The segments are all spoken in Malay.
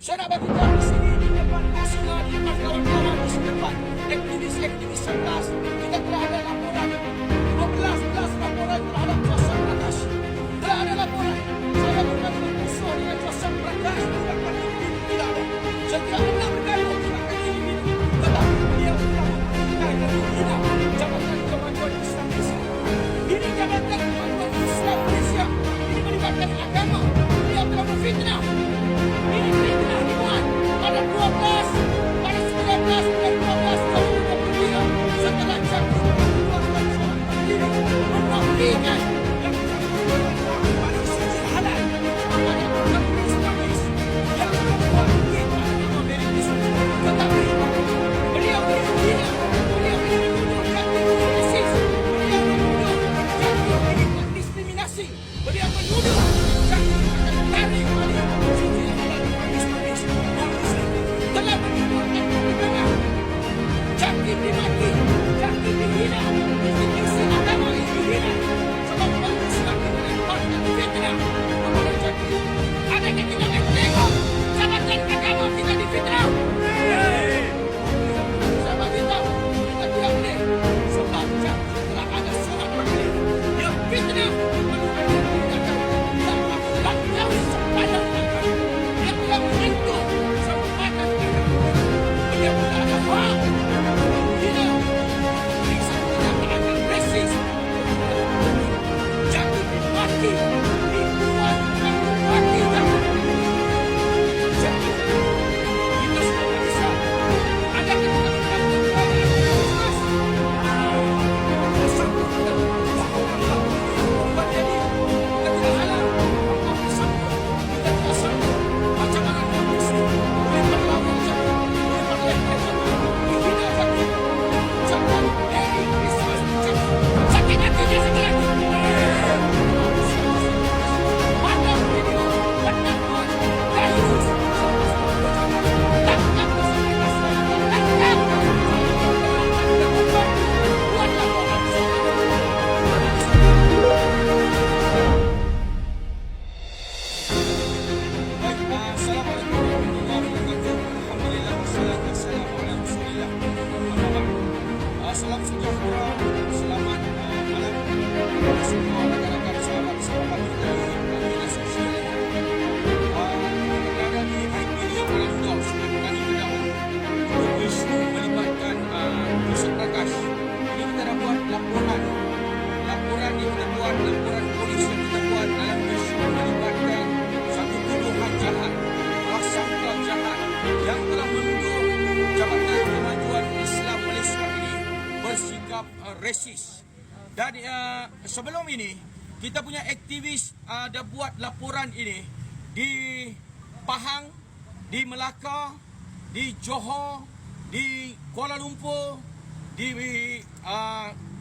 Saya nak bagi tahu di sini di depan Asna, di depan kawan-kawan di depan aktivis-aktivis sertas, kita telah ada laporan 12 laporan terhadap Joseph Prakash. Telah ada laporan. Saya bukan bermusuh dengan Joseph Prakash, bukan tidak ada. Saya tidak pernah bergaduh dengan ini. Tetapi beliau telah memakai dan menghina Jabatan Kemajuan Islam Malaysia. Ini Jabatan Kemajuan Islam Malaysia. Ini melibatkan agama. Beliau telah memfitnah. Ini fitnah dibuat pada 12, pada 19 dan 12 tahun 2023 setelah Jakub mengeluarkan surat pendiri menafikan yang bersangkutan pada sisi halal kepada aktivis yang membuat kita nama Mary Islam. Tetapi beliau menghina, beliau menuduh Jakub rasis, beliau menuduh Jakub ini diskriminasi, beliau menuduh Jakub akan tarik balik sisi halal telah mengeluarkan keterangan. Jakub dimaki, Jakub dihina, institusi agama ini dihina sebab bagus Jakub melemparkan fitnah kepada Jakub. Adakah kita akan tengok jabatan agama kita difitnah? Saya bagi tahu kita tidak boleh sebab Jakub telah ada surat pendiri yang fitnah menuduh tindakan yang melampaui sempadan agama, yang telah menyentuh sempadan agama. Beliau tidak ada hak menghina, periksa pernyataan yang rasis. Jakub dimaki, dibuat dan dimaki Jakub. Jakub, kita sudah bisa. Adakah kita mendapat kepada aktivitas? Bersambut kita bahawa membuat jadi kita tidak halal. Apa bersambut? Kita tidak sambut. Macam mana kita muslim boleh berlawan Jakub, boleh berlehkan Jakub, dihina Jakub. Jangan Merry Christmas Jakub. Sakit hatinya sekarang. Pandang video, pandang buat Dayus. Tangkap kesempatan saya, tangkap. Buat laporan Baik, Assalamualaikum warahmatullahi wabarakatuh. Alhamdulillah, wassalatu wassalamu ala Rasulillah. Amma ba'd. Salam sejahtera, selamat malam kepada semua rakan-rakan sahabat-sahabat kita yang media sosial ini. Kita berada di IPU Malam Dua sebagai kali kedua untuk isu melibatkan Joseph Prakash. Ini kita dah buat laporan yang kita buat, laporan polis yang kita buat dalam isu melibatkan satu tuduhan jahat, prasangka jahat yang telah menuduh Jabatan Kemajuan Islam Malaysia ini bersikap rasis. Dan sebelum ini kita punya aktivis dah buat laporan ini di Pahang, di Melaka, di Johor, di Kuala Lumpur, di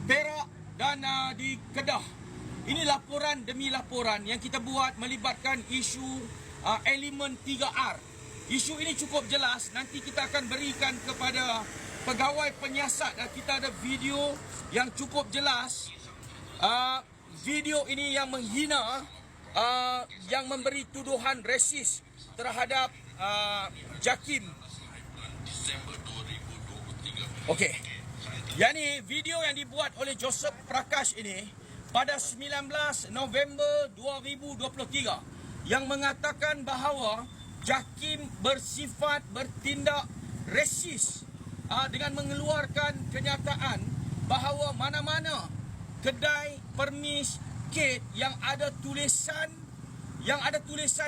Perak dan di Kedah. Ini laporan demi laporan yang kita buat melibatkan isu elemen 3R. Isu ini cukup jelas, nanti kita akan berikan kepada pegawai penyiasat. Kita ada video yang cukup jelas. Video ini yang menghina, yang memberi tuduhan rasis terhadap Jakim. Okey. Yang ni video yang dibuat oleh Joseph Prakash ini pada 19 November 2023 yang mengatakan bahawa Jakim bersifat bertindak rasis dengan mengeluarkan kenyataan bahawa mana-mana kedai permis kek yang ada tulisan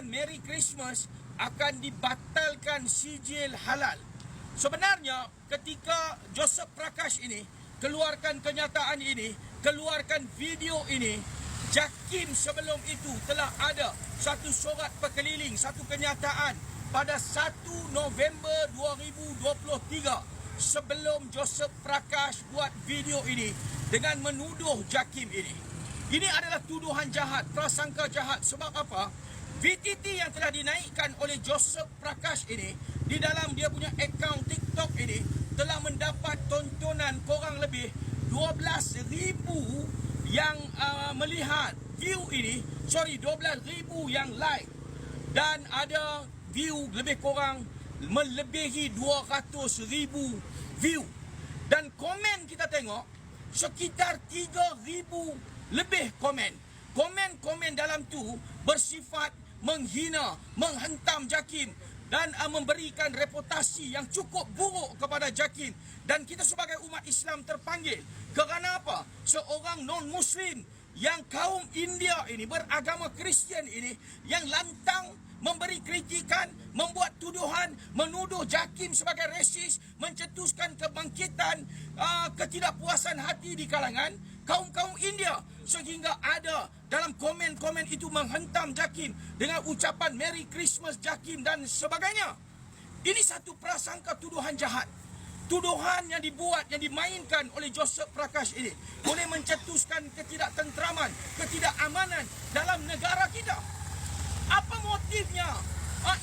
Merry Christmas akan dibatalkan sijil halal. Sebenarnya ketika Joseph Prakash ini keluarkan kenyataan ini, keluarkan video ini, Jakim sebelum itu telah ada satu surat perkeliling, satu kenyataan pada 1 November 2023 sebelum Joseph Prakash buat video ini dengan menuduh Jakim ini. Ini adalah tuduhan jahat, prasangka jahat. Sebab apa? VTT yang telah dinaikkan oleh Joseph Prakash ini di dalam dia punya akaun TikTok ini telah mendapat tontonan kurang lebih 12,000 yang melihat view ini, 12,000 yang like dan ada view lebih kurang melebihi 200,000 view. Dan komen kita tengok sekitar 3,000 lebih komen. Komen-komen dalam tu bersifat menghina, menghentam JAKIM dan memberikan reputasi yang cukup buruk kepada JAKIM. Dan kita sebagai umat Islam terpanggil. Kerana apa? Seorang non-Muslim yang kaum India ini, beragama Kristian ini, yang lantang memberi kritikan, membuat tuduhan, menuduh JAKIM sebagai resis, mencetuskan kebangkitan, ketidakpuasan hati di kalangan kaum-kaum India, sehingga ada dalam komen-komen itu menghentam JAKIM dengan ucapan Merry Christmas JAKIM dan sebagainya. Ini satu prasangka tuduhan jahat. Tuduhan yang dibuat, yang dimainkan oleh Joseph Prakash ini boleh mencetuskan ketidaktentraman, ketidakamanan dalam negara kita. Apa motifnya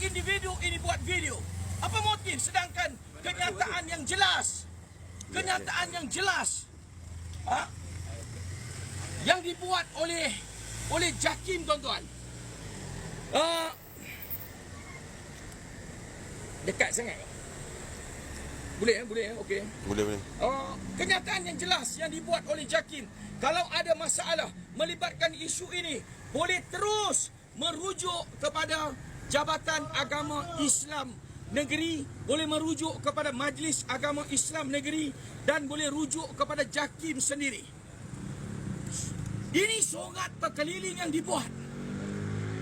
individu ini buat video? Apa motif? Sedangkan kenyataan yang jelas, yang dibuat oleh JAKIM, tuan-tuan. Dekat sangat. Boleh, okey. Boleh. Kenyataan yang jelas yang dibuat oleh JAKIM. Kalau ada masalah melibatkan isu ini, boleh terus merujuk kepada Jabatan Agama Islam Negeri, boleh merujuk kepada Majlis Agama Islam Negeri, dan boleh rujuk kepada JAKIM sendiri. Ini surat perkeliling yang dibuat.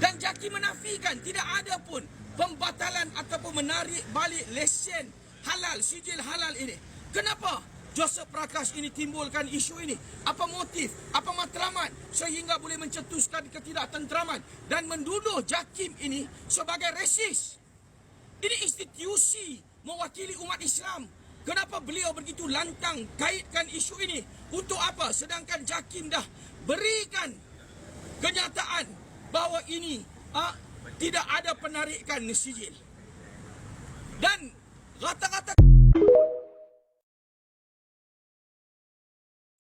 Dan JAKIM menafikan tidak ada pun pembatalan ataupun menarik balik lesen halal, sijil halal ini. Kenapa Joseph Prakash ini timbulkan isu ini? Apa motif? Apa matlamat sehingga boleh mencetuskan ketidaktentraman dan menduduh JAKIM ini sebagai resis? Ini institusi mewakili umat Islam. Kenapa beliau begitu lantang kaitkan isu ini? Untuk apa? Sedangkan JAKIM dah berikan kenyataan bahawa ini tidak ada penarikan sijil. Dan rata-rata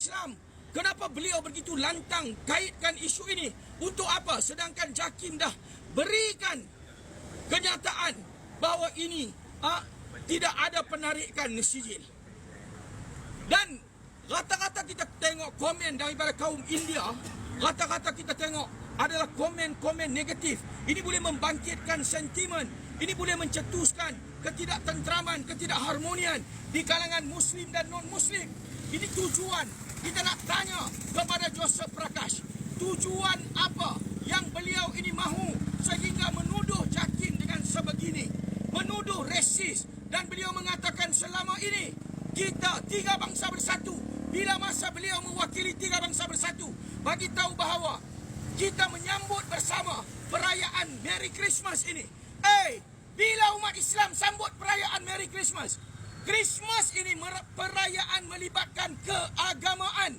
Islam, kenapa beliau begitu lantang kaitkan isu ini? Untuk apa? Sedangkan JAKIM dah berikan kenyataan bahawa ini tidak ada penarikan sijil. Dan rata-rata kita tengok komen daripada kaum India, rata-rata kita tengok adalah komen-komen negatif. Ini boleh membangkitkan sentimen, ini boleh mencetuskan ketidaktentraman, ketidakharmonian di kalangan Muslim dan non-Muslim. Ini tujuan. Kita nak tanya kepada Joseph Prakash, tujuan apa yang beliau ini mahu sehingga menuduh JAKIM dengan sebegini, menuduh resis, dan beliau mengatakan selama ini kita tiga bangsa bersatu. Bila masa beliau mewakili tiga bangsa bersatu, bagi tahu bahawa kita menyambut bersama perayaan Merry Christmas ini. Bila umat Islam sambut perayaan Merry Christmas, Christmas ini perayaan melibatkan keagamaan.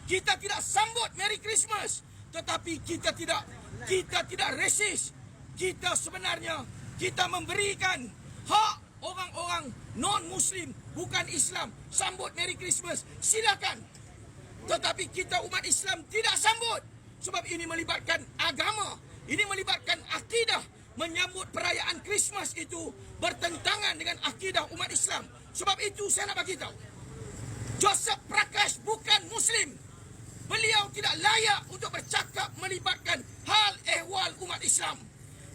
Kita tidak sambut Merry Christmas, tetapi kita tidak resis. Kita sebenarnya kita memberikan hak orang-orang non-Muslim, bukan Islam, sambut Merry Christmas. Silakan. Tetapi kita umat Islam tidak sambut. Sebab ini melibatkan agama, ini melibatkan akidah. Menyambut perayaan Christmas itu bertentangan dengan akidah umat Islam. Sebab itu saya nak bagi tahu, Joseph Prakash bukan Muslim. Beliau tidak layak untuk bercakap melibatkan hal ehwal umat Islam.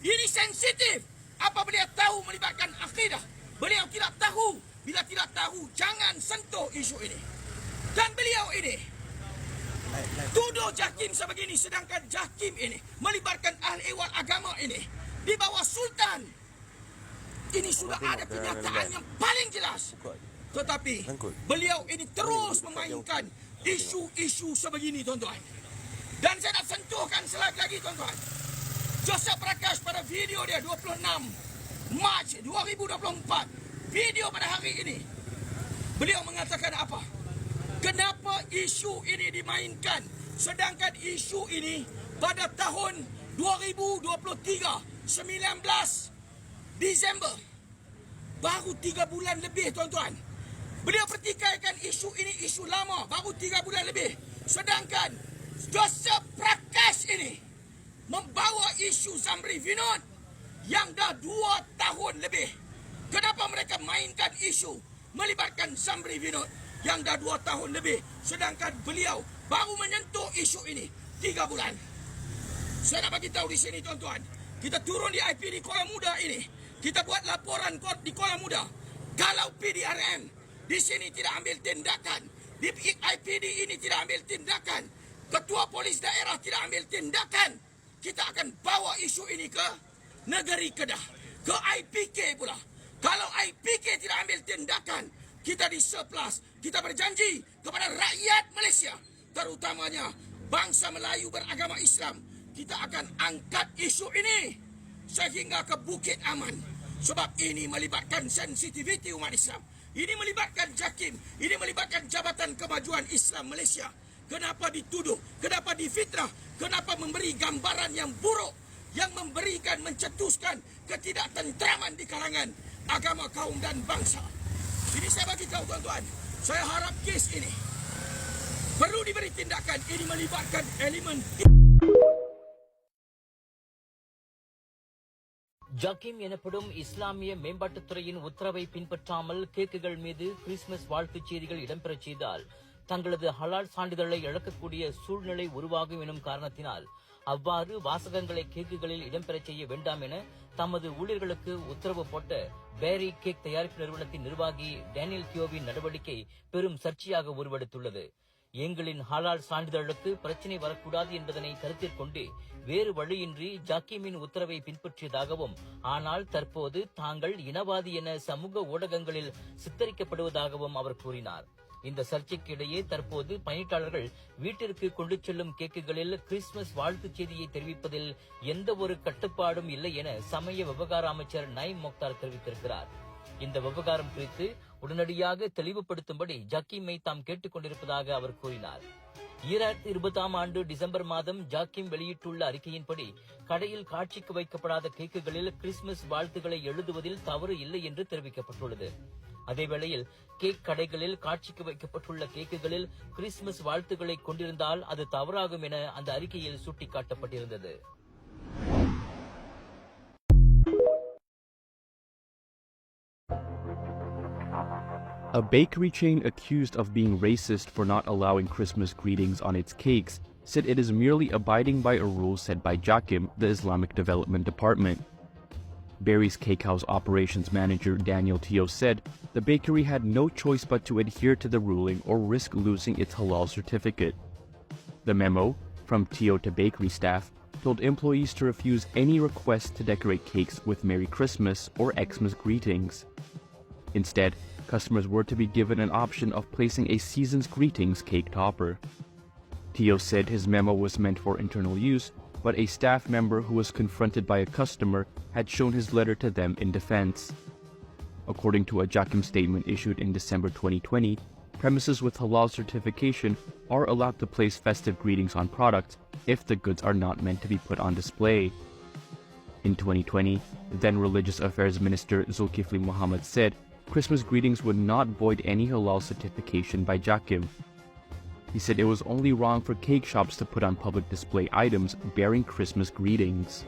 Ini sensitif. Apa beliau tahu melibatkan akidah? Beliau tidak tahu. Bila tidak tahu, jangan sentuh isu ini. Dan beliau ini tuduh JAKIM sebegini, sedangkan JAKIM ini melibatkan ahli ehwal agama ini di bawah Sultan. Ini sudah ada kenyataan yang paling jelas. Tetapi beliau ini terus memainkan isu-isu sebegini, tuan-tuan. Dan saya nak sentuhkan selagi lagi, tuan-tuan. Joseph Prakash pada video dia 26 Mac 2024, video pada hari ini, beliau mengatakan apa? Kenapa isu ini dimainkan, sedangkan isu ini pada tahun 2023 19 Disember, baru 3 bulan lebih, tuan-tuan. Beliau pertikaikan isu ini isu lama, baru 3 bulan lebih. Sedangkan Joseph Prakash ini membawa isu Zamri Vinod yang dah 2 tahun lebih. Kenapa mereka mainkan isu melibatkan Zamri Vinod yang dah 2 tahun lebih, sedangkan beliau baru menyentuh isu ini 3 bulan. Saya nak bagi tahu di sini tuan-tuan, kita turun di IPD Kuala Muda ini, kita buat laporan di Kuala Muda. Kalau PDRM di sini tidak ambil tindakan, di IPD ini tidak ambil tindakan, ketua polis daerah tidak ambil tindakan, kita akan bawa isu ini ke negeri Kedah, ke IPK pula. Kalau IPK tidak ambil tindakan, kita di surplus, kita berjanji kepada rakyat Malaysia, terutamanya bangsa Melayu beragama Islam, kita akan angkat isu ini sehingga ke Bukit Aman. Sebab ini melibatkan sensitiviti umat Islam. Ini melibatkan JAKIM, ini melibatkan Jabatan Kemajuan Islam Malaysia. Kenapa dituduh? Kenapa difitnah? Kenapa memberi gambaran yang buruk, yang memberikan, mencetuskan ketidaktentraman di kalangan agama, kaum dan bangsa. Ini saya bagi tahu tuan-tuan, saya harap kes ini perlu diberi tindakan. Ini melibatkan elemen ஜக்கீம் எனப்படும் இஸ்லாமிய மேம்பாட்டுத்துறையின் உத்தரவை பின்பற்றாமல் கேக்குகள் மீது கிறிஸ்துமஸ் வாழ்த்துச் செய்திகள் இடம்பெறச் செய்தால் தங்களது ஹலால் சான்றிதழை இழக்கக்கூடிய சூழ்நிலை உருவாகும் எனும் காரணத்தினால் அவ்வாறு வாசகங்களை கேக்குகளில் இடம்பெறச் செய்ய வேண்டாம் என தமது ஊழியர்களுக்கு உத்தரவு போட்ட பேரி கேக் தயாரிப்பு நிறுவனத்தின் நிர்வாகி டேனியல் தியோவின் நடவடிக்கை பெரும் சர்ச்சையாக உருவெடுத்துள்ளது. எங்களின் ஹலால் சான்றிதழுக்கு பிரச்சினை வரக்கூடாது என்பதனை கருத்தில் கொண்டு வேறு வழியின்றி ஜக்கீமின் உத்தரவை பின்பற்றியதாகவும், ஆனால் தற்போது தாங்கள் இனவாதி என சமூக ஊடகங்களில் சித்தரிக்கப்படுவதாகவும் அவர் கூறினார். இந்த சர்ச்சைக்கு இடையே தற்போது பயணிட்டாளர்கள் வீட்டிற்கு கொண்டு செல்லும் கேக்குகளில் கிறிஸ்துமஸ் வாழ்த்துச் செய்தியை தெரிவிப்பதில் எந்த ஒரு கட்டுப்பாடும் இல்லை என சமய விவகார அமைச்சர் நயீம் முக்தார் தெரிவித்திருக்கிறார். இந்த விவகாரம் குறித்து உடனடியாக தெளிவுபடுத்தும்படி ஜக்கீமை தாம் கேட்டுக் கொண்டிருப்பதாக அவர் கூறினார். 2020 ஆண்டு டிசம்பர் மாதம் ஜக்கீம் வெளியிட்டுள்ள அறிக்கையின்படி கடையில் காட்சிக்கு வைக்கப்படாத கேக்குகளில் கிறிஸ்துமஸ் வாழ்த்துக்களை எழுதுவதில் தவறு இல்லை என்று தெரிவிக்கப்பட்டுள்ளது. அதேவேளையில் கேக் கடைகளில் காட்சிக்கு வைக்கப்பட்டுள்ள கேக்குகளில் கிறிஸ்துமஸ் வாழ்த்துக்களை கொண்டிருந்தால் அது தவறாகும் என அந்த அறிக்கையில் சுட்டிக்காட்டப்பட்டிருந்தது. A bakery chain accused of being racist for not allowing Christmas greetings on its cakes said it is merely abiding by a rule set by JAKIM, the Islamic Development Department. Barry's Cakehouse operations manager Daniel Teo said the bakery had no choice but to adhere to the ruling or risk losing its halal certificate. The memo, from Teo to bakery staff, told employees to refuse any requests to decorate cakes with Merry Christmas or Xmas greetings. Instead, customers were to be given an option of placing a Season's Greetings cake topper. Teo said his memo was meant for internal use, but a staff member who was confronted by a customer had shown his letter to them in defense. According to a JAKIM statement issued in December 2020, premises with halal certification are allowed to place festive greetings on products if the goods are not meant to be put on display. In 2020, then Religious Affairs Minister Zulkifli Muhammad said Christmas greetings would not void any halal certification by JAKIM. He said it was only wrong for cake shops to put on public display items bearing Christmas greetings.